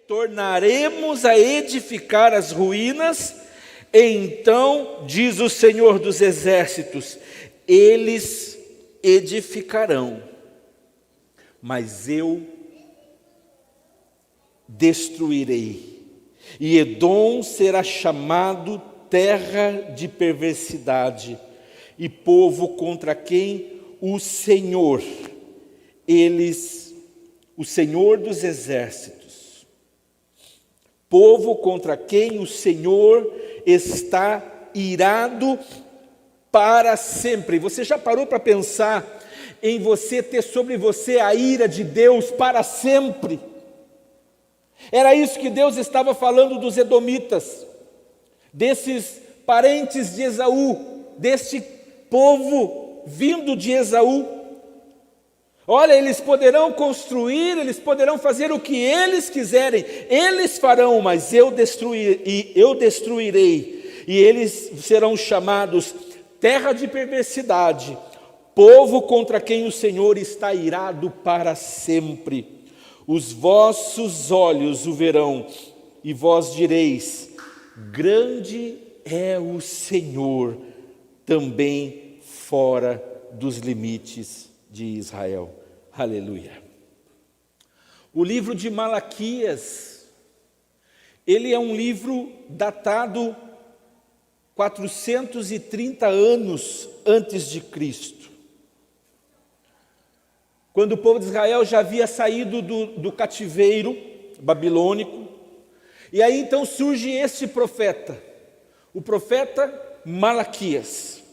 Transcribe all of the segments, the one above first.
tornaremos a edificar as ruínas. Então, diz o Senhor dos Exércitos, eles edificarão, mas eu destruirei, e Edom será chamado terra de perversidade, e povo contra quem o Senhor dos Exércitos, povo contra quem o Senhor está irado para sempre. Você já parou para pensar em você ter sobre você a ira de Deus para sempre? Era isso que Deus estava falando dos edomitas, desses parentes de Esaú, deste povo vindo de Esaú. Olha, eles poderão construir, eles poderão fazer o que eles quiserem, eles farão, mas eu destruirei, e eles serão chamados terra de perversidade, povo contra quem o Senhor está irado para sempre. Os vossos olhos o verão, e vós direis, grande é o Senhor, também fora dos limites de Israel. Aleluia. O livro de Malaquias, ele é um livro datado 430 anos antes de Cristo, quando o povo de Israel já havia saído do cativeiro babilônico. E aí então surge este profeta, o profeta Malaquias.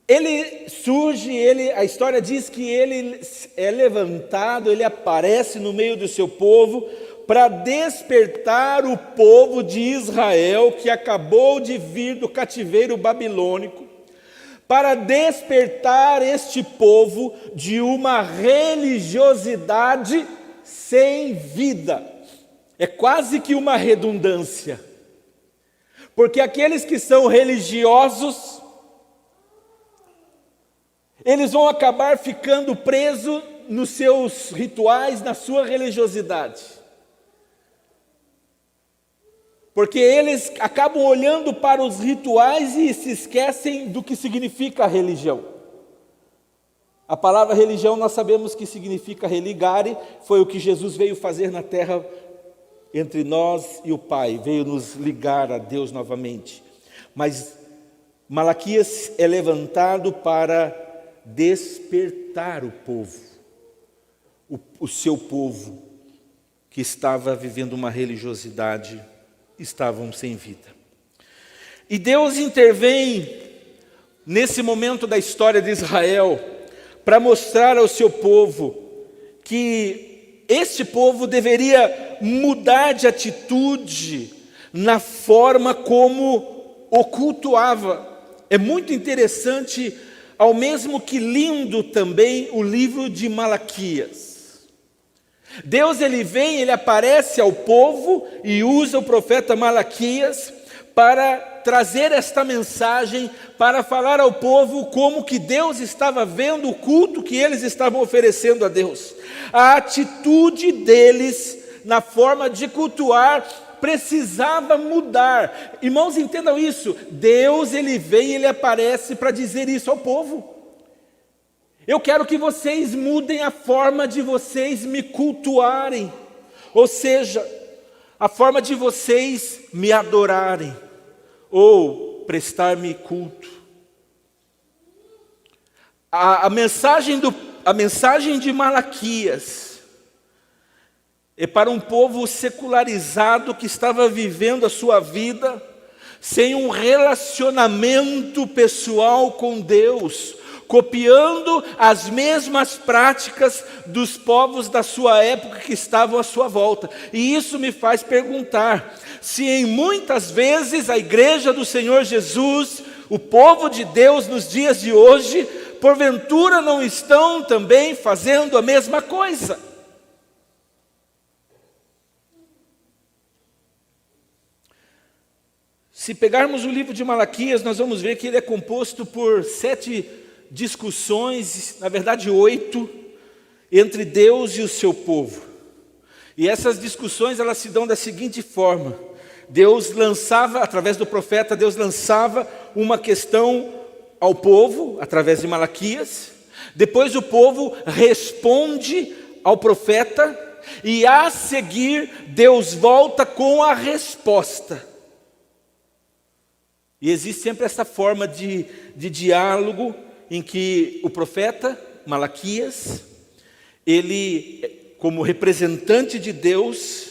Ele surge, a história diz que ele é levantado, ele aparece no meio do seu povo para despertar o povo de Israel que acabou de vir do cativeiro babilônico, para despertar este povo de uma religiosidade sem vida. É quase que uma redundância, porque aqueles que são religiosos, eles vão acabar ficando presos nos seus rituais, na sua religiosidade, porque eles acabam olhando para os rituais e se esquecem do que significa a religião. A palavra religião nós sabemos que significa religare, foi o que Jesus veio fazer na terra entre nós e o Pai, veio nos ligar a Deus novamente. Mas Malaquias é levantado para despertar o povo, o seu povo que estava vivendo uma religiosidade, estavam sem vida. E Deus intervém nesse momento da história de Israel para mostrar ao seu povo que este povo deveria mudar de atitude na forma como o cultuava. É muito interessante, ao mesmo que lindo também, o livro de Malaquias. Deus ele vem, ele aparece ao povo e usa o profeta Malaquias para trazer esta mensagem, para falar ao povo como que Deus estava vendo o culto que eles estavam oferecendo a Deus. A atitude deles na forma de cultuar precisava mudar. Irmãos, entendam isso. Deus ele vem, ele aparece para dizer isso ao povo. Eu quero que vocês mudem a forma de vocês me cultuarem, ou seja, a forma de vocês me adorarem, ou prestar-me culto. A mensagem de Malaquias é para um povo secularizado que estava vivendo a sua vida sem um relacionamento pessoal com Deus, copiando as mesmas práticas dos povos da sua época que estavam à sua volta. E isso me faz perguntar, se em muitas vezes a igreja do Senhor Jesus, o povo de Deus nos dias de hoje, porventura não estão também fazendo a mesma coisa. Se pegarmos o livro de Malaquias, nós vamos ver que ele é composto por 7 discussões, na verdade 8, entre Deus e o seu povo. E essas discussões, elas se dão da seguinte forma: Deus lançava, através do profeta, Deus lançava uma questão ao povo, através de Malaquias. Depois o povo responde ao profeta, e a seguir Deus volta com a resposta. E existe sempre essa forma de diálogo em que o profeta Malaquias, ele, como representante de Deus,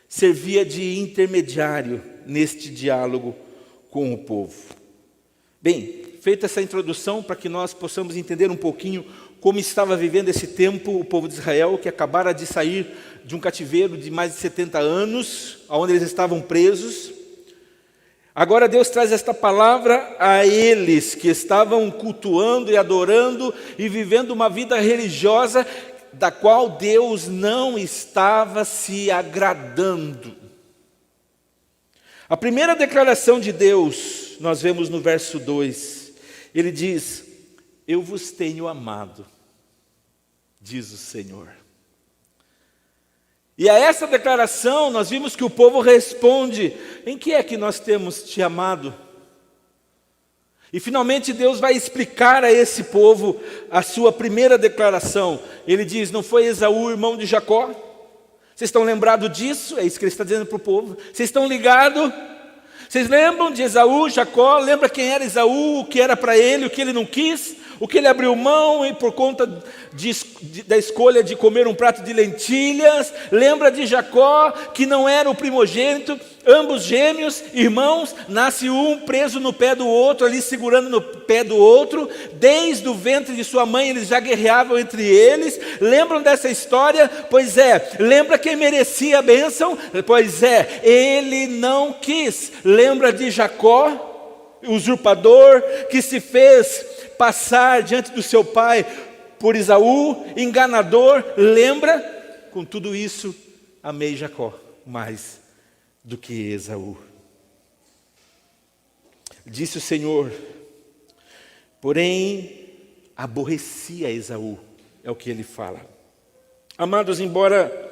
servia de intermediário neste diálogo com o povo. Bem, feita essa introdução para que nós possamos entender um pouquinho como estava vivendo esse tempo o povo de Israel, que acabara de sair de um cativeiro de mais de 70 anos, onde eles estavam presos. Agora Deus traz esta palavra a eles que estavam cultuando e adorando e vivendo uma vida religiosa da qual Deus não estava se agradando. A primeira declaração de Deus, nós vemos no verso 2, ele diz: eu vos tenho amado, diz o Senhor. E a essa declaração nós vimos que o povo responde: em que é que nós temos te amado? E finalmente Deus vai explicar a esse povo a sua primeira declaração. Ele diz: não foi Esaú irmão de Jacó? Vocês estão lembrados disso? É isso que ele está dizendo para o povo. Vocês estão ligados? Vocês lembram de Esaú, Jacó? Lembra quem era Esaú, o que era para ele, o que ele não quis? O que ele abriu mão e por conta da escolha de comer um prato de lentilhas? Lembra de Jacó, que não era o primogênito, ambos gêmeos, irmãos, nasce um preso no pé do outro, ali segurando no pé do outro, desde o ventre de sua mãe eles já guerreavam entre eles. Lembram dessa história? Pois é. Lembra quem merecia a bênção? Pois é, ele não quis. Lembra de Jacó, usurpador, que se fez passar diante do seu pai por Esaú, enganador? Lembra? Com tudo isso, amei Jacó mais do que Esaú. Disse o Senhor, porém aborrecia Esaú, é o que ele fala. Amados, embora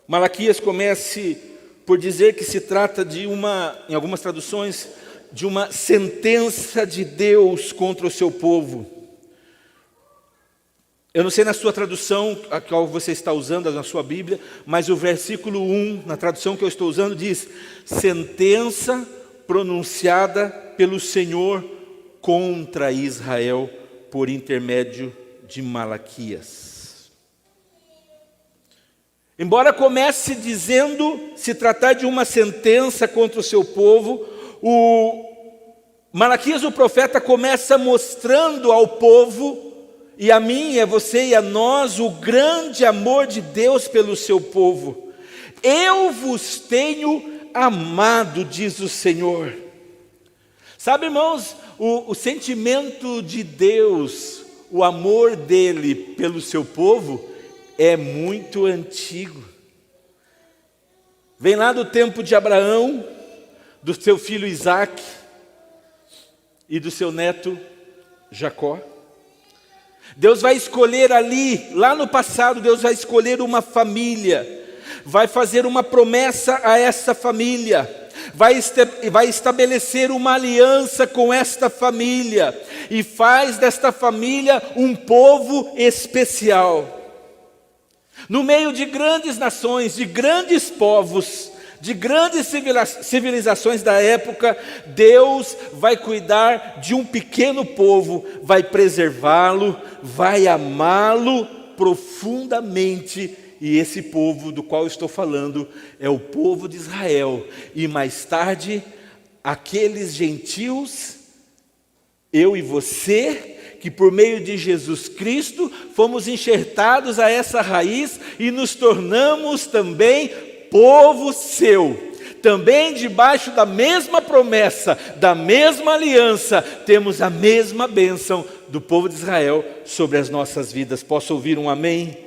Malaquias comece por dizer que se trata de em algumas traduções, de uma sentença de Deus contra o seu povo. Eu não sei na sua tradução, a qual você está usando, na sua Bíblia, mas o versículo 1, na tradução que eu estou usando, diz: sentença pronunciada pelo Senhor contra Israel por intermédio de Malaquias. Embora comece dizendo se tratar de uma sentença contra o seu povo, o Malaquias, o profeta, começa mostrando ao povo, e a mim, a você e a nós, o grande amor de Deus pelo seu povo. Eu vos tenho amado, diz o Senhor. Sabe, irmãos, o sentimento de Deus, o amor dele pelo seu povo é muito antigo. Vem lá do tempo de Abraão, do seu filho Isaque e do seu neto Jacó. Deus vai escolher ali, lá no passado, Deus vai escolher uma família, vai fazer uma promessa a essa família, vai estabelecer uma aliança com esta família, e faz desta família um povo especial. No meio de grandes nações, de grandes povos, de grandes civilizações da época, Deus vai cuidar de um pequeno povo, vai preservá-lo, vai amá-lo profundamente. E esse povo do qual estou falando é o povo de Israel. E mais tarde, aqueles gentios, eu e você, que por meio de Jesus Cristo fomos enxertados a essa raiz e nos tornamos também povo seu, também debaixo da mesma promessa, da mesma aliança, temos a mesma bênção do povo de Israel sobre as nossas vidas. Posso ouvir um amém?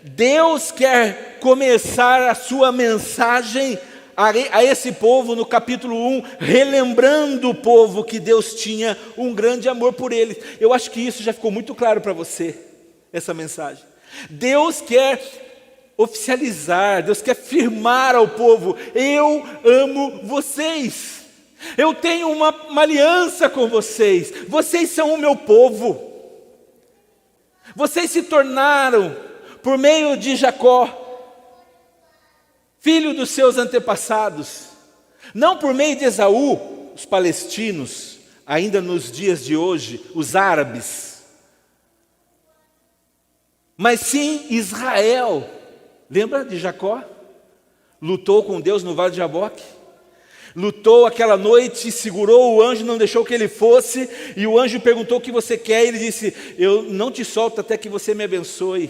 Deus quer começar a sua mensagem a esse povo no capítulo 1, relembrando o povo que Deus tinha um grande amor por eles. Eu acho que isso já ficou muito claro para você, essa mensagem. Deus quer oficializar, Deus quer firmar ao povo: eu amo vocês, eu tenho uma aliança com vocês, vocês são o meu povo. Vocês se tornaram, por meio de Jacó, filho dos seus antepassados, não por meio de Esaú, os palestinos, ainda nos dias de hoje, os árabes, mas sim Israel. Lembra de Jacó? Lutou com Deus no vale de Jaboque, lutou aquela noite, segurou o anjo, não deixou que ele fosse, e o anjo perguntou: o que você quer? E ele disse: eu não te solto até que você me abençoe.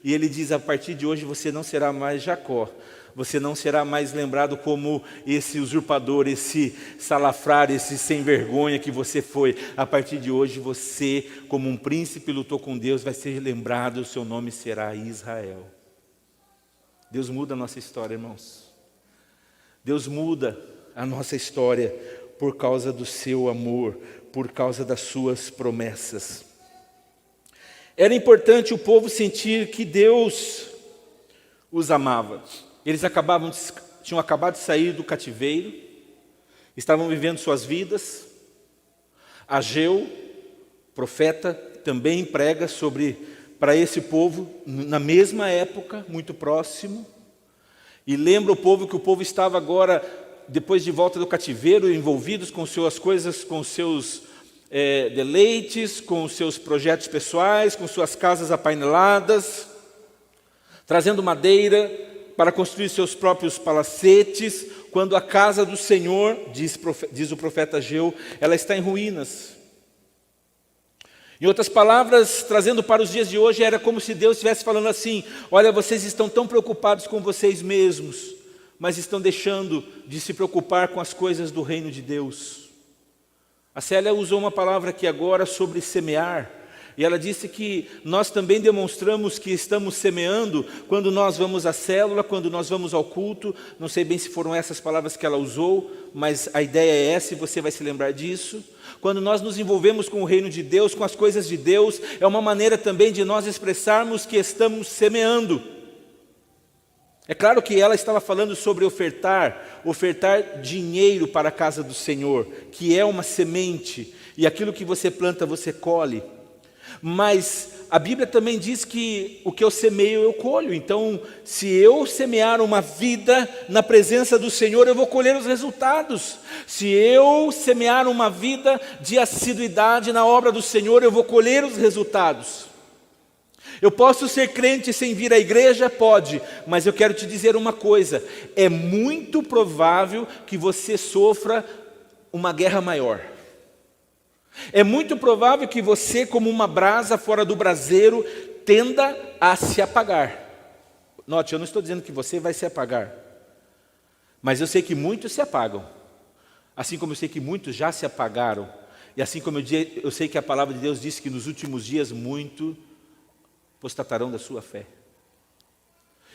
E ele diz: a partir de hoje você não será mais Jacó, você não será mais lembrado como esse usurpador, esse salafrário, esse sem vergonha que você foi. A partir de hoje você, como um príncipe, lutou com Deus, vai ser lembrado, o seu nome será Israel. Deus muda a nossa história, irmãos. Deus muda a nossa história por causa do seu amor, por causa das suas promessas. Era importante o povo sentir que Deus os amava. Eles tinham acabado de sair do cativeiro, estavam vivendo suas vidas. Ageu, profeta, também prega para esse povo, na mesma época, muito próximo, e lembra o povo que o povo estava agora, depois de volta do cativeiro, envolvidos com suas coisas, com seus deleites, com seus projetos pessoais, com suas casas apaineladas, trazendo madeira para construir seus próprios palacetes, quando a casa do Senhor, diz o profeta Ageu, ela está em ruínas. Em outras palavras, trazendo para os dias de hoje, era como se Deus estivesse falando assim: olha, vocês estão tão preocupados com vocês mesmos, mas estão deixando de se preocupar com as coisas do reino de Deus. A Célia usou uma palavra aqui agora sobre semear, e ela disse que nós também demonstramos que estamos semeando quando nós vamos à célula, quando nós vamos ao culto. Não sei bem se foram essas palavras que ela usou, mas a ideia é essa e você vai se lembrar disso. Quando nós nos envolvemos com o reino de Deus, com as coisas de Deus, é uma maneira também de nós expressarmos que estamos semeando. É claro que ela estava falando sobre ofertar dinheiro para a casa do Senhor, que é uma semente, e aquilo que você planta, você colhe. Mas a Bíblia também diz que o que eu semeio, eu colho. Então, se eu semear uma vida na presença do Senhor, eu vou colher os resultados. Se eu semear uma vida de assiduidade na obra do Senhor, eu vou colher os resultados. Eu posso ser crente sem vir à igreja? Pode, mas eu quero te dizer uma coisa: é muito provável que você sofra uma guerra maior. É muito provável que você, como uma brasa fora do braseiro, tenda a se apagar. Note, eu não estou dizendo que você vai se apagar, mas eu sei que muitos se apagam, assim como eu sei que muitos já se apagaram, e assim como eu sei que a palavra de Deus diz que nos últimos dias muitos apostatarão da sua fé.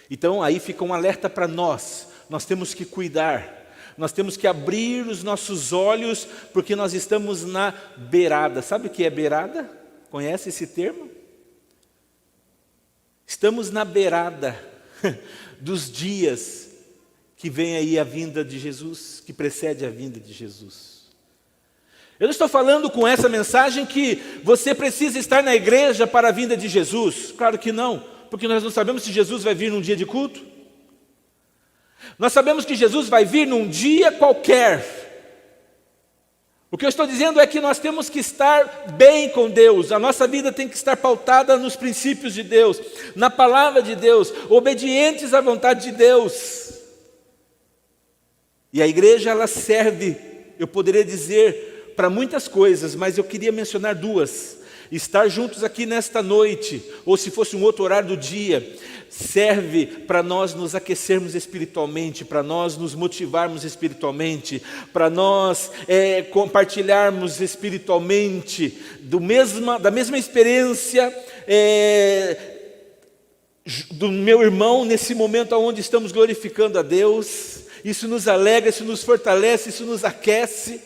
Então aí fica um alerta para nós temos que cuidar. Nós temos que abrir os nossos olhos, porque nós estamos na beirada. Sabe o que é beirada? Conhece esse termo? Estamos na beirada dos dias que vem aí a vinda de Jesus, que precede a vinda de Jesus. Eu não estou falando com essa mensagem que você precisa estar na igreja para a vinda de Jesus. Claro que não, porque nós não sabemos se Jesus vai vir num dia de culto. Nós sabemos que Jesus vai vir num dia qualquer. O que eu estou dizendo é que nós temos que estar bem com Deus. A nossa vida tem que estar pautada nos princípios de Deus, na palavra de Deus, obedientes à vontade de Deus. E a igreja, ela serve, eu poderia dizer, para muitas coisas, mas eu queria mencionar duas. Estar juntos aqui nesta noite, ou se fosse um outro horário do dia, serve para nós nos aquecermos espiritualmente, para nós nos motivarmos espiritualmente, para nós compartilharmos espiritualmente da mesma experiência do meu irmão nesse momento onde estamos glorificando a Deus. Isso nos alegra, isso nos fortalece, isso nos aquece.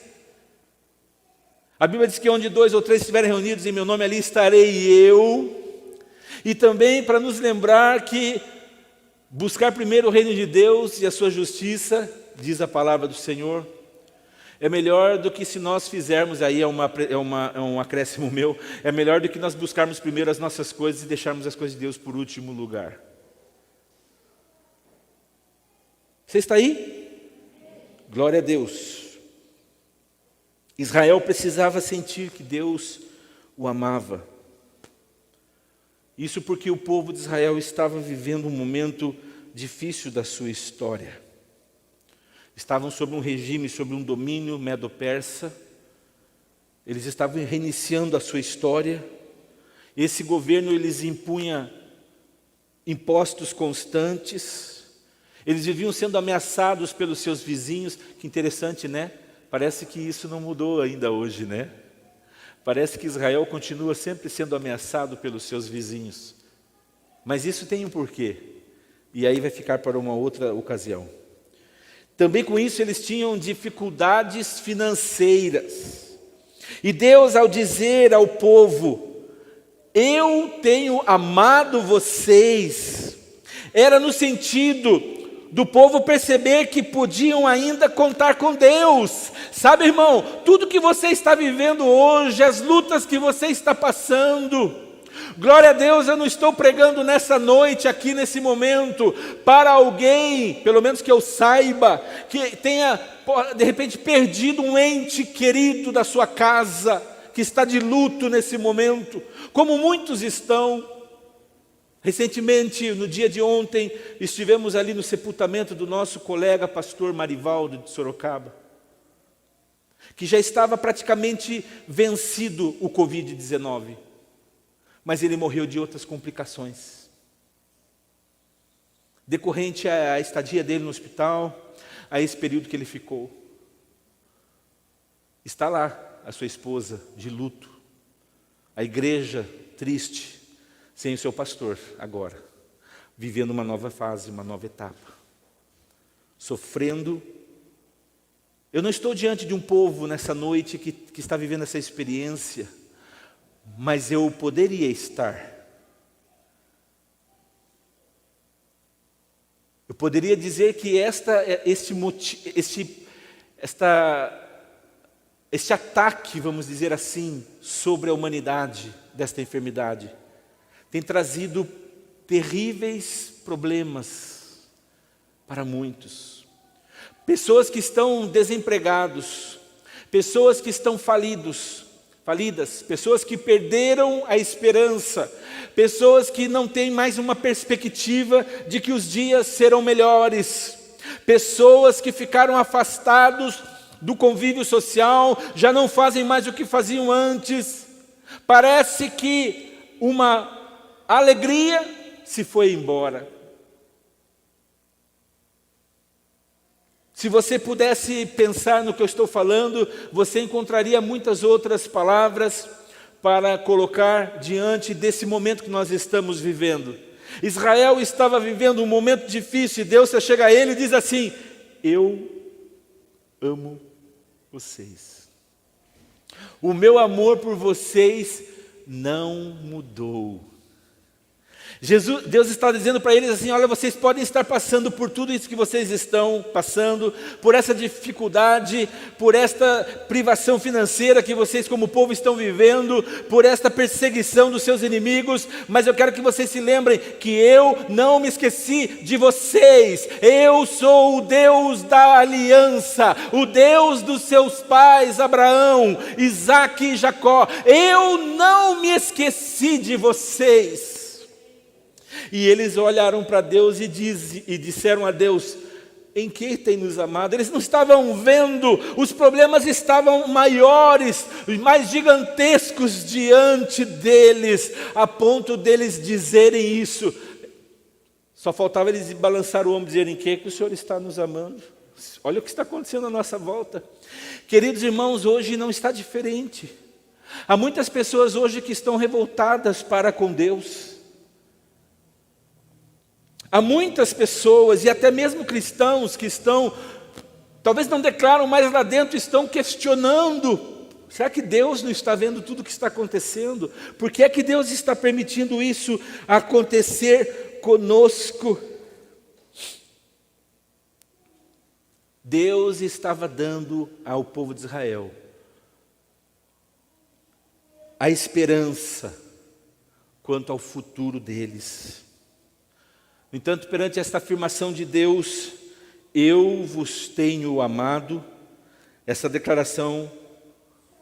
A Bíblia diz que onde 2 ou 3 estiverem reunidos em meu nome, ali estarei eu. E também para nos lembrar que Buscar primeiro o reino de Deus e a sua justiça, diz a palavra do Senhor, é melhor do que se nós fizermos, aí é um acréscimo meu, é melhor do que nós buscarmos primeiro as nossas coisas e deixarmos as coisas de Deus por último lugar. Você está aí? Glória a Deus. Israel precisava sentir que Deus o amava. Isso porque o povo de Israel estava vivendo um momento difícil da sua história. Estavam sob um regime, sob um domínio medo-persa. Eles estavam reiniciando a sua história. Esse governo lhes impunha impostos constantes. Eles viviam sendo ameaçados pelos seus vizinhos. Que interessante, né? Parece que isso não mudou ainda hoje, né? Parece que Israel continua sempre sendo ameaçado pelos seus vizinhos. Mas isso tem um porquê. E aí vai ficar para uma outra ocasião. Também com isso eles tinham dificuldades financeiras. E Deus, ao dizer ao povo, eu tenho amado vocês, era no sentido do povo perceber que podiam ainda contar com Deus. Sabe, irmão, tudo que você está vivendo hoje, as lutas que você está passando, glória a Deus, eu não estou pregando nessa noite, aqui nesse momento, para alguém, pelo menos que eu saiba, que tenha de repente perdido um ente querido da sua casa, que está de luto nesse momento, como muitos estão. Recentemente, no dia de ontem, estivemos ali no sepultamento do nosso colega pastor Marivaldo de Sorocaba, que já estava praticamente vencido o Covid-19, mas ele morreu de outras complicações, decorrente à estadia dele no hospital, a esse período que ele ficou. Está lá a sua esposa de luto, a igreja triste, sem o seu pastor agora, vivendo uma nova fase, uma nova etapa, sofrendo. Eu não estou diante de um povo nessa noite que está vivendo essa experiência, mas eu poderia estar. Eu poderia dizer que este ataque, vamos dizer assim, sobre a humanidade desta enfermidade, tem trazido terríveis problemas para muitos. Pessoas que estão desempregados, pessoas que estão falidas, pessoas que perderam a esperança, pessoas que não têm mais uma perspectiva de que os dias serão melhores, pessoas que ficaram afastados do convívio social, já não fazem mais o que faziam antes. Parece que uma alegria se foi embora. Se você pudesse pensar no que eu estou falando, você encontraria muitas outras palavras para colocar diante desse momento que nós estamos vivendo. Israel estava vivendo um momento difícil e Deus chega a ele e diz assim: eu amo vocês. O meu amor por vocês não mudou. Deus está dizendo para eles assim: olha, vocês podem estar passando por tudo isso que vocês estão passando, por essa dificuldade, por esta privação financeira que vocês como povo estão vivendo, por esta perseguição dos seus inimigos, mas eu quero que vocês se lembrem que eu não me esqueci de vocês. Eu sou o Deus da aliança, o Deus dos seus pais Abraão, Isaque e Jacó. Eu não me esqueci de vocês. E eles olharam para Deus e disseram a Deus: em que tem nos amado? Eles não estavam vendo, os problemas estavam maiores, mais gigantescos diante deles, a ponto deles dizerem isso. Só faltava eles balançar o ombro e dizerem: em que o Senhor está nos amando? Olha o que está acontecendo à nossa volta. Queridos irmãos, hoje não está diferente. Há muitas pessoas hoje que estão revoltadas para com Deus. Há muitas pessoas, e até mesmo cristãos, que estão, talvez não declaram, mas lá dentro estão questionando: será que Deus não está vendo tudo o que está acontecendo? Por que é que Deus está permitindo isso acontecer conosco? Deus estava dando ao povo de Israel a esperança quanto ao futuro deles. No entanto, perante esta afirmação de Deus, eu vos tenho amado, essa declaração,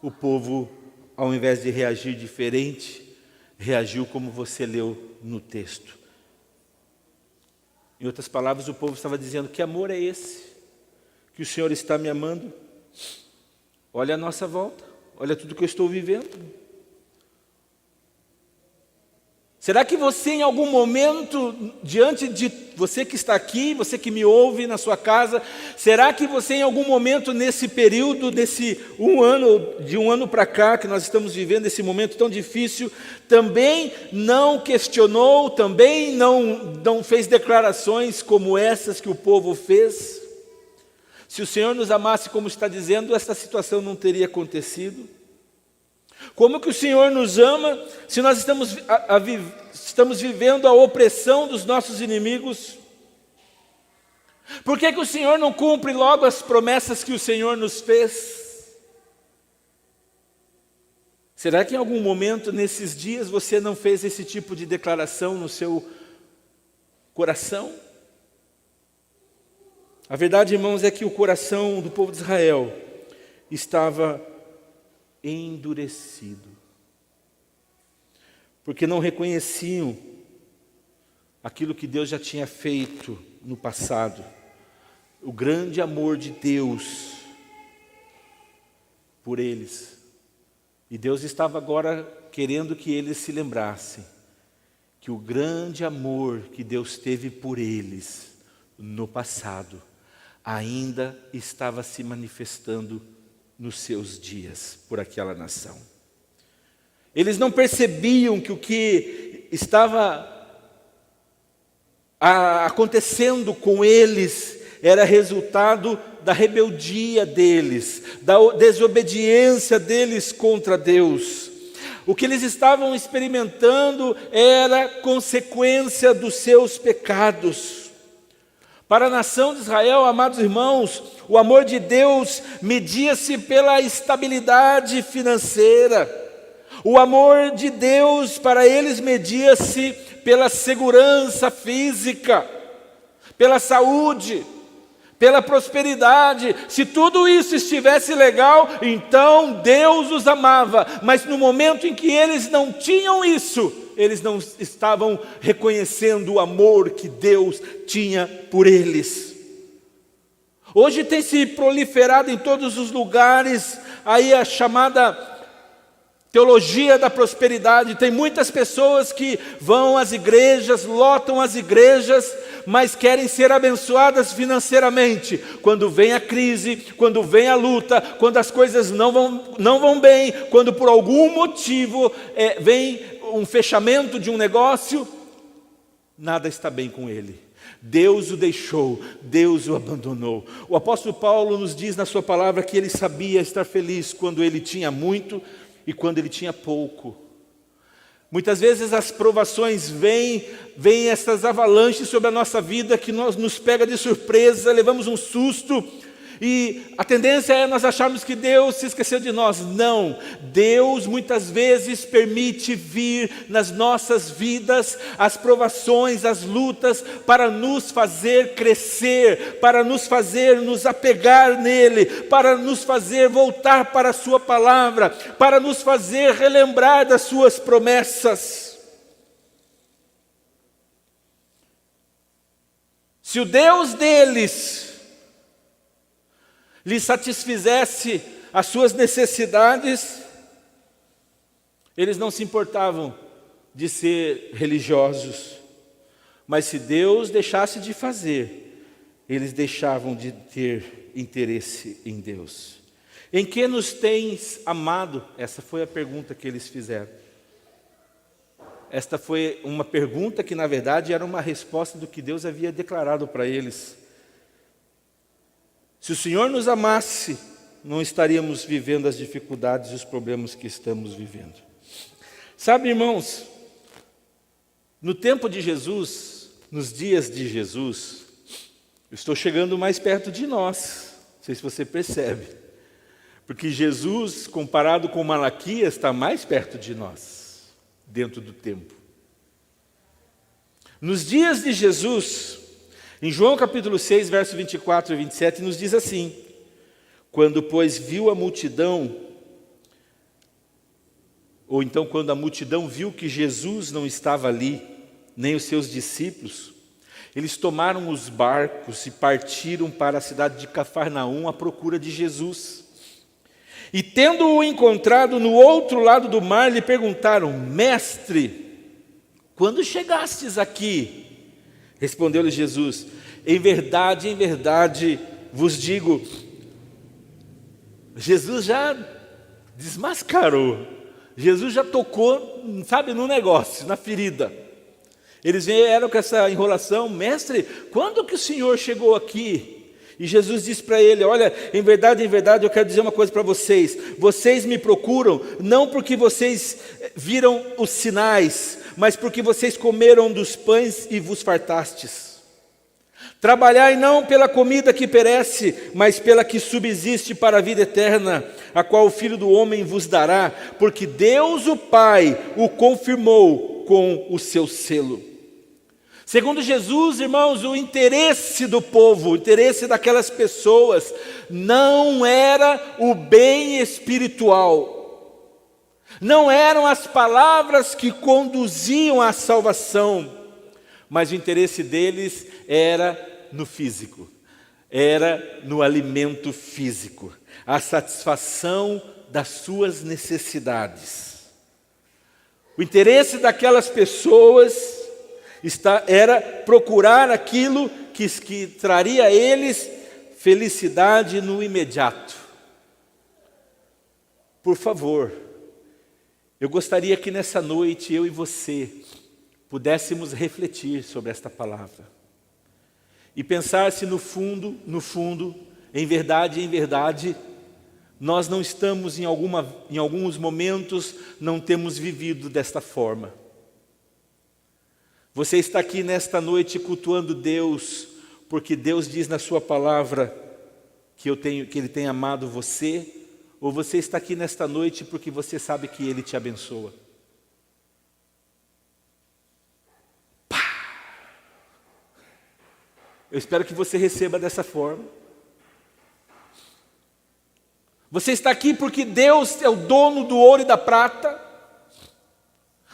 o povo, ao invés de reagir diferente, reagiu como você leu no texto. Em outras palavras, o povo estava dizendo: que amor é esse que o Senhor está me amando? Olha a nossa volta, olha tudo que eu estou vivendo. Será que você em algum momento, diante de você que está aqui, você que me ouve na sua casa, será que você em algum momento nesse período, de um ano para cá que nós estamos vivendo, esse momento tão difícil, também não questionou, também não fez declarações como essas que o povo fez? Se o Senhor nos amasse como está dizendo, essa situação não teria acontecido. Como que o Senhor nos ama se nós estamos vivendo a opressão dos nossos inimigos? Por que o Senhor não cumpre logo as promessas que o Senhor nos fez? Será que em algum momento nesses dias você não fez esse tipo de declaração no seu coração? A verdade, irmãos, é que o coração do povo de Israel estava endurecido, porque não reconheciam aquilo que Deus já tinha feito no passado, o grande amor de Deus por eles. E Deus estava agora querendo que eles se lembrassem que o grande amor que Deus teve por eles no passado ainda estava se manifestando nos seus dias por aquela nação. Eles não percebiam que o que estava acontecendo com eles era resultado da rebeldia deles, da desobediência deles contra Deus. O que eles estavam experimentando era consequência dos seus pecados. Para a nação de Israel, amados irmãos, o amor de Deus media-se pela estabilidade financeira. O amor de Deus para eles media-se pela segurança física, pela saúde, pela prosperidade. Se tudo isso estivesse legal, então Deus os amava. Mas no momento em que eles não tinham isso, eles não estavam reconhecendo o amor que Deus tinha por eles. Hoje tem se proliferado em todos os lugares aí a chamada teologia da prosperidade. Tem muitas pessoas que vão às igrejas, lotam as igrejas, mas querem ser abençoadas financeiramente. Quando vem a crise, quando vem a luta, quando as coisas não vão bem, quando por algum motivo vem um fechamento de um negócio, nada está bem com ele. Deus o deixou, Deus o abandonou. O apóstolo Paulo nos diz na sua palavra que ele sabia estar feliz quando ele tinha muito e quando ele tinha pouco. Muitas vezes as provações vêm essas avalanches sobre a nossa vida que nos pega de surpresa, levamos um susto. E a tendência é nós acharmos que Deus se esqueceu de nós. Não, Deus muitas vezes permite vir nas nossas vidas as provações, as lutas, para nos fazer crescer, para nos fazer nos apegar nele, para nos fazer voltar para a sua palavra, para nos fazer relembrar das suas promessas. Se o Deus deles lhe satisfizesse as suas necessidades, eles não se importavam de ser religiosos. Mas se Deus deixasse de fazer, eles deixavam de ter interesse em Deus. Em que nos tens amado? Essa foi a pergunta que eles fizeram. Esta foi uma pergunta que na verdade era uma resposta do que Deus havia declarado para eles. Se o Senhor nos amasse, não estaríamos vivendo as dificuldades e os problemas que estamos vivendo. Sabe, irmãos, no tempo de Jesus, nos dias de Jesus, eu estou chegando mais perto de nós. sei se você percebe. Porque Jesus, comparado com Malaquias, está mais perto de nós, dentro do tempo. Nos dias de Jesus, em João capítulo 6, verso 24 e 27, nos diz assim: quando, pois, viu a multidão, ou então quando a multidão viu que Jesus não estava ali, nem os seus discípulos, eles tomaram os barcos e partiram para a cidade de Cafarnaum à procura de Jesus. E tendo-o encontrado no outro lado do mar, lhe perguntaram: Mestre, quando chegastes aqui? Respondeu-lhe Jesus: em verdade, vos digo. Jesus já desmascarou, Jesus já tocou, sabe, no negócio, na ferida. Eles vieram com essa enrolação: Mestre, quando que o Senhor chegou aqui? E Jesus disse para ele: olha, em verdade, eu quero dizer uma coisa para vocês. Vocês me procuram, não porque vocês viram os sinais, mas porque vocês comeram dos pães e vos fartastes. Trabalhai não pela comida que perece, mas pela que subsiste para a vida eterna, a qual o Filho do Homem vos dará, porque Deus o Pai o confirmou com o seu selo. Segundo Jesus, irmãos, o interesse do povo, o interesse daquelas pessoas, não era o bem espiritual, não eram as palavras que conduziam à salvação, mas o interesse deles era no físico, era no alimento físico, a satisfação das suas necessidades. O interesse daquelas pessoas era procurar aquilo que traria a eles felicidade no imediato. Por favor, eu gostaria que nessa noite eu e você pudéssemos refletir sobre esta palavra e pensar se no fundo, em verdade, nós não estamos em alguns momentos, não temos vivido desta forma. Você está aqui nesta noite cultuando Deus, porque Deus diz na sua palavra que Ele tem amado você, ou você está aqui nesta noite porque você sabe que Ele te abençoa? Eu espero que você receba dessa forma. Você está aqui porque Deus é o dono do ouro e da prata.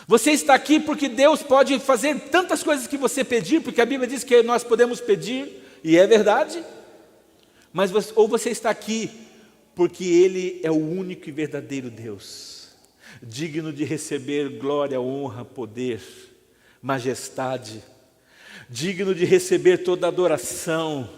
Você está aqui porque Deus pode fazer tantas coisas que você pedir, porque a Bíblia diz que nós podemos pedir, e é verdade. Ou você está aqui porque Ele é o único e verdadeiro Deus, digno de receber glória, honra, poder, majestade, digno de receber toda adoração,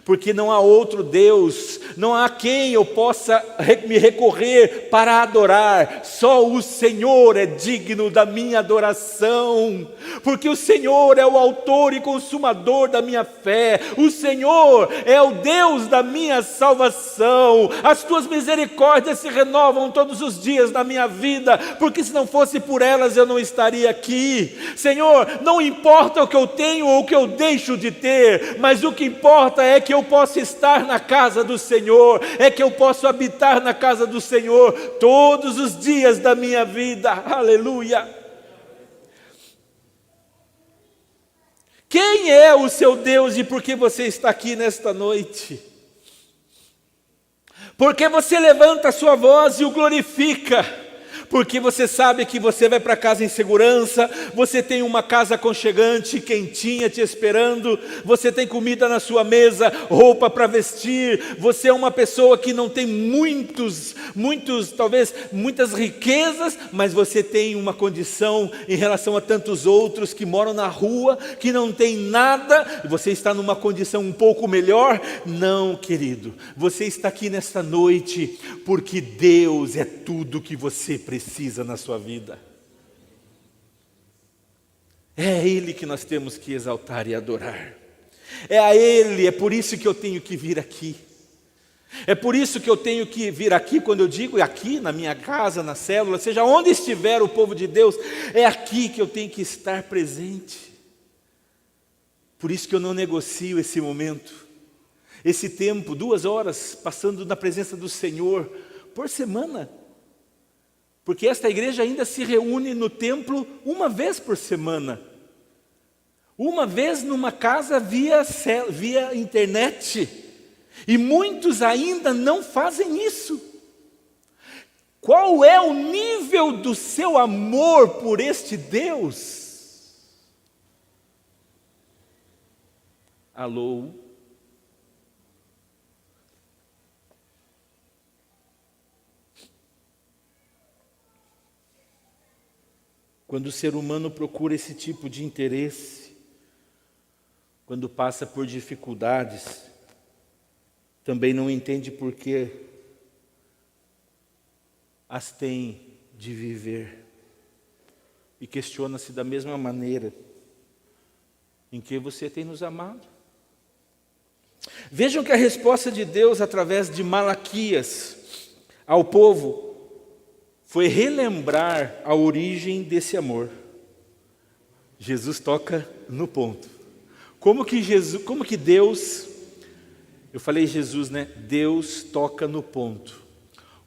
porque não há outro Deus, não há quem eu possa me recorrer para adorar, só o Senhor é digno da minha adoração, porque o Senhor é o autor e consumador da minha fé, o Senhor é o Deus da minha salvação, as tuas misericórdias se renovam todos os dias na minha vida, porque se não fosse por elas eu não estaria aqui. Senhor, não importa o que eu tenho ou o que eu deixo de ter, mas o que importa é que eu posso estar na casa do Senhor, é que eu posso habitar na casa do Senhor todos os dias da minha vida. Aleluia! Quem é o seu Deus e por que você está aqui nesta noite? Porque você levanta a sua voz e o glorifica, porque você sabe que você vai para casa em segurança, você tem uma casa aconchegante, quentinha te esperando, você tem comida na sua mesa, roupa para vestir, você é uma pessoa que não tem talvez muitas riquezas, mas você tem uma condição em relação a tantos outros que moram na rua, que não tem nada, e você está numa condição um pouco melhor. Não, querido, você está aqui nesta noite porque Deus é tudo que você precisa na sua vida. É a Ele que nós temos que exaltar e adorar. É a Ele, é por isso que eu tenho que vir aqui. É por isso que eu tenho que vir aqui, quando eu digo aqui, na minha casa, na célula, seja onde estiver o povo de Deus, é aqui que eu tenho que estar presente. Por isso que eu não negocio esse momento. esse tempo, 2 horas, passando na presença do Senhor, por semana. Porque esta igreja ainda se reúne no templo uma vez por semana. Uma vez numa casa via internet. E muitos ainda não fazem isso. Qual é o nível do seu amor por este Deus? Alô? Quando o ser humano procura esse tipo de interesse, quando passa por dificuldades, também não entende por que as tem de viver. E questiona-se da mesma maneira em que você tem nos amado. Vejam que a resposta de Deus através de Malaquias ao povo foi relembrar a origem desse amor. Jesus toca no ponto. Como que Deus, eu falei Jesus, né? Deus toca no ponto.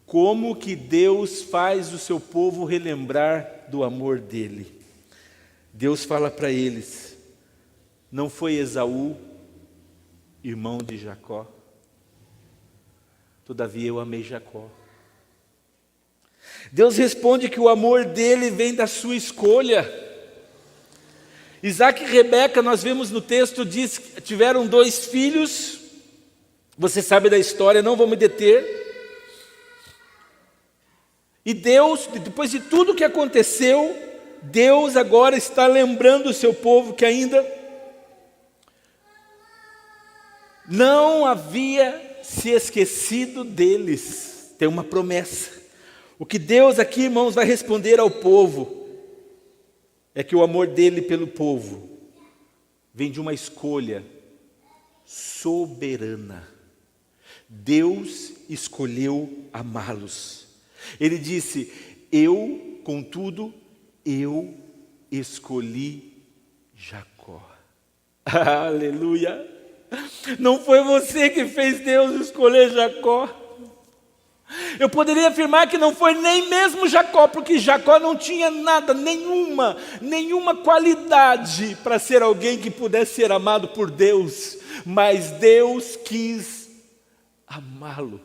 Como que Deus faz o seu povo relembrar do amor dele? Deus fala para eles: não foi Esaú, irmão de Jacó? Todavia eu amei Jacó. Deus responde que o amor dele vem da sua escolha. Isaac e Rebeca, nós vemos no texto, diz que tiveram 2 filhos. Você sabe da história, não vou me deter. E Deus, depois de tudo que aconteceu, Deus agora está lembrando o seu povo que ainda não havia se esquecido deles. Tem uma promessa. O que Deus aqui, irmãos, vai responder ao povo é que o amor dele pelo povo vem de uma escolha soberana. Deus escolheu amá-los. Ele disse: contudo, eu escolhi Jacó. Aleluia! Não foi você que fez Deus escolher Jacó. Eu poderia afirmar que não foi nem mesmo Jacó, porque Jacó não tinha nada, nenhuma qualidade para ser alguém que pudesse ser amado por Deus, mas Deus quis amá-lo,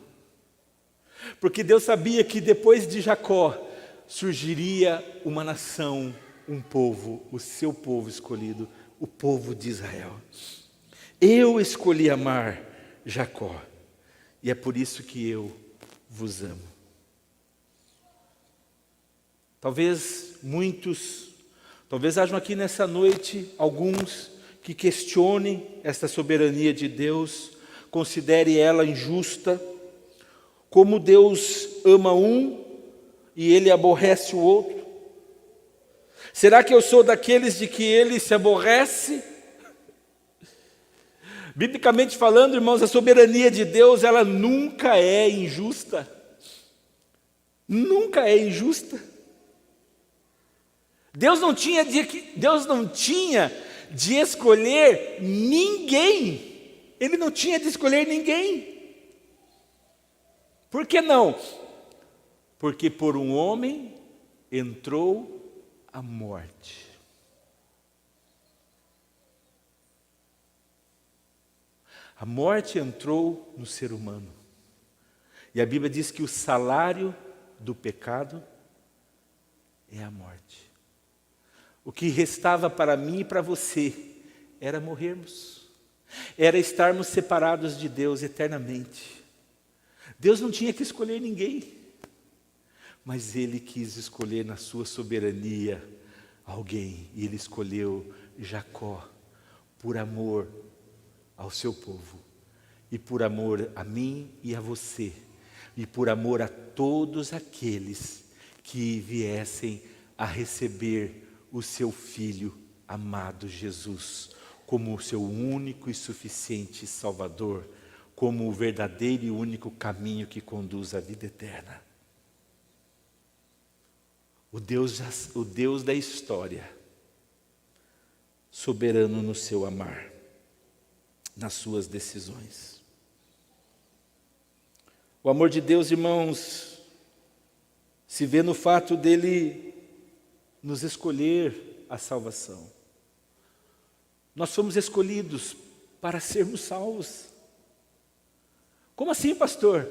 porque Deus sabia que depois de Jacó surgiria uma nação, um povo, o seu povo escolhido, o povo de Israel. Eu escolhi amar Jacó, e é por isso que eu vos amo. Talvez hajam aqui nessa noite alguns que questionem esta soberania de Deus, considere ela injusta, como Deus ama um e ele aborrece o outro. Será que eu sou daqueles de que ele se aborrece? Biblicamente falando, irmãos, a soberania de Deus, ela nunca é injusta. Nunca é injusta. Deus não tinha de escolher ninguém. Ele não tinha de escolher ninguém. Por que não? Porque por um homem entrou a morte. A morte entrou no ser humano. E a Bíblia diz que o salário do pecado é a morte. O que restava para mim e para você era morrermos. Era estarmos separados de Deus eternamente. Deus não tinha que escolher ninguém, mas Ele quis escolher na sua soberania alguém. E Ele escolheu Jacó por amor ao seu povo, e por amor a mim e a você, e por amor a todos aqueles que viessem a receber o seu Filho amado Jesus, como o seu único e suficiente Salvador, como o verdadeiro e único caminho que conduz à vida eterna. O Deus da história, soberano no seu amar, nas suas decisões. O amor de Deus, irmãos, se vê no fato dele nos escolher a salvação. Nós fomos escolhidos para sermos salvos. Como assim, pastor?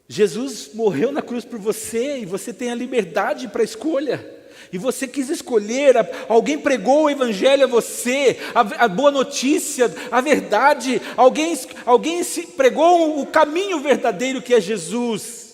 Jesus morreu na cruz por você e você tem a liberdade para a escolha. E você quis escolher, alguém pregou o evangelho a você, a boa notícia, a verdade, alguém pregou o caminho verdadeiro que é Jesus.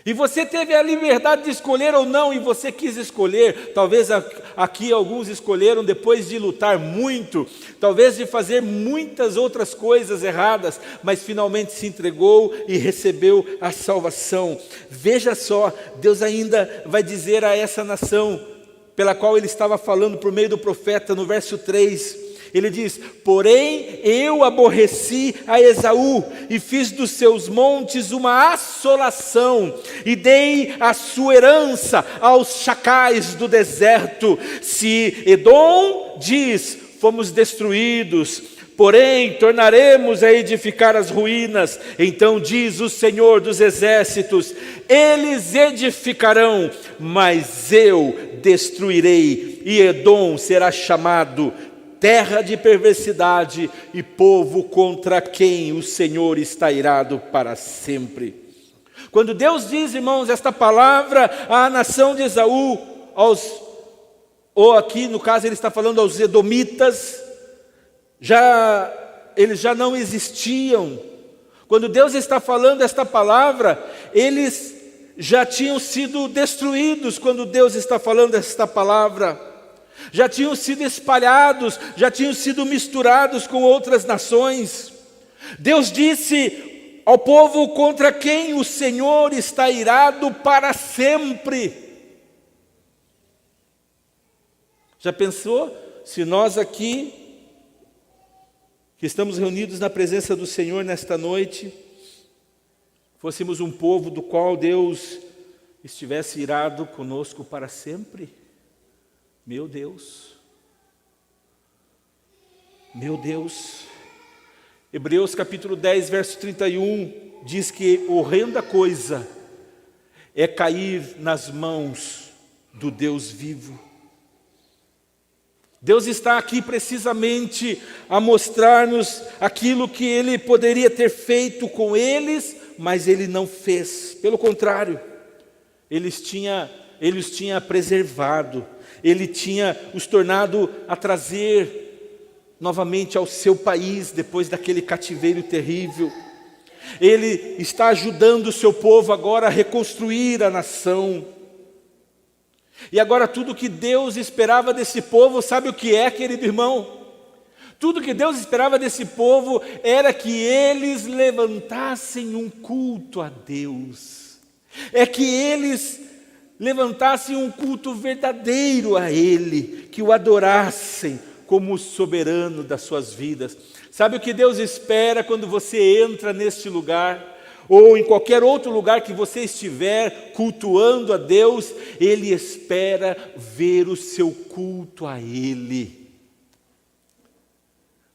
E você teve a liberdade de escolher ou não, e você quis escolher. Talvez aqui alguns escolheram depois de lutar muito, talvez de fazer muitas outras coisas erradas, mas finalmente se entregou e recebeu a salvação. Veja só, Deus ainda vai dizer a essa nação, pela qual ele estava falando por meio do profeta, no verso 3, ele diz: porém eu aborreci a Esaú e fiz dos seus montes uma assolação e dei a sua herança aos chacais do deserto. Se Edom diz: fomos destruídos, porém tornaremos a edificar as ruínas, então diz o Senhor dos exércitos: eles edificarão, mas eu destruirei, e Edom será chamado terra de perversidade e povo contra quem o Senhor está irado para sempre. Quando Deus diz, irmãos, esta palavra à nação de Esaú, ou aqui no caso ele está falando aos edomitas, eles já não existiam. Quando Deus está falando esta palavra, eles já tinham sido destruídos. Quando Deus está falando esta palavra, já tinham sido espalhados, já tinham sido misturados com outras nações. Deus disse ao povo contra quem o Senhor está irado para sempre. Já pensou se nós aqui, que estamos reunidos na presença do Senhor nesta noite, fôssemos um povo do qual Deus estivesse irado conosco para sempre? Meu Deus, meu Deus. Hebreus capítulo 10, verso 31, diz que horrenda coisa é cair nas mãos do Deus vivo. Deus está aqui precisamente a mostrar-nos aquilo que Ele poderia ter feito com eles, mas Ele não fez. Pelo contrário, Ele os tinha preservado. Ele tinha os tornado a trazer novamente ao seu país, depois daquele cativeiro terrível. Ele está ajudando o seu povo agora a reconstruir a nação. E agora tudo que Deus esperava desse povo, sabe o que é, querido irmão? Tudo que Deus esperava desse povo era que eles levantassem um culto a Deus. É que eles levantassem um culto verdadeiro a Ele, que o adorassem como o soberano das suas vidas. Sabe o que Deus espera quando você entra neste lugar, ou em qualquer outro lugar que você estiver cultuando a Deus? Ele espera ver o seu culto a Ele.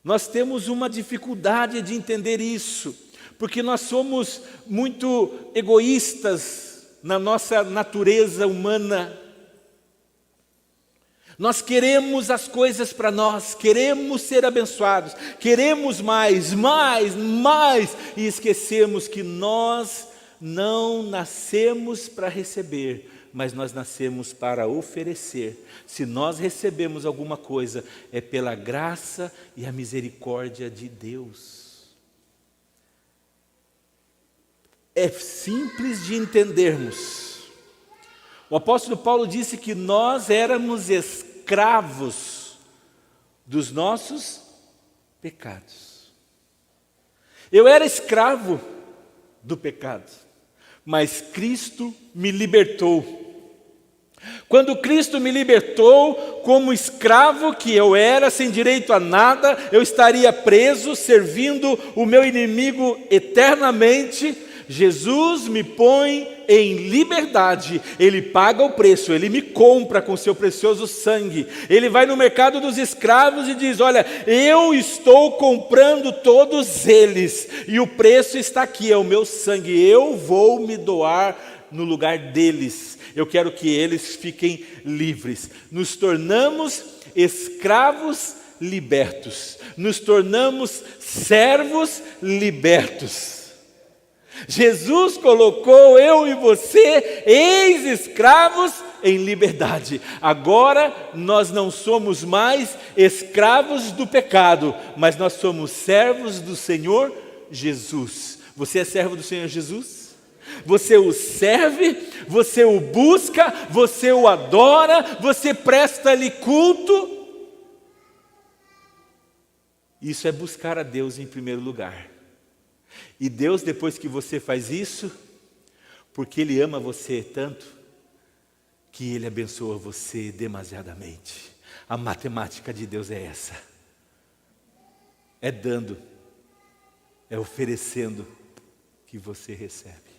Nós temos uma dificuldade de entender isso, porque nós somos muito egoístas na nossa natureza humana. Nós queremos as coisas para nós, queremos ser abençoados, queremos mais, e esquecemos que nós não nascemos para receber, mas nós nascemos para oferecer. Se nós recebemos alguma coisa, é pela graça e a misericórdia de Deus. É simples de entendermos. O apóstolo Paulo disse que nós éramos escravos dos nossos pecados. Eu era escravo do pecado, mas Cristo me libertou. Quando Cristo me libertou, como escravo que eu era, sem direito a nada, eu estaria preso, servindo o meu inimigo eternamente. Jesus me põe em liberdade, Ele paga o preço, Ele me compra com seu precioso sangue. Ele vai no mercado dos escravos e diz: olha, eu estou comprando todos eles, e o preço está aqui, é o meu sangue, eu vou me doar no lugar deles, eu quero que eles fiquem livres. Nos tornamos escravos libertos, nos tornamos servos libertos. Jesus colocou eu e você, ex-escravos, em liberdade. Agora nós não somos mais escravos do pecado, mas nós somos servos do Senhor Jesus. Você é servo do Senhor Jesus? Você o serve, você o busca, você o adora, você presta-lhe culto. Isso é buscar a Deus em primeiro lugar. E Deus, depois que você faz isso, porque Ele ama você tanto, que Ele abençoa você demasiadamente. A matemática de Deus é essa. É dando, é oferecendo que você recebe.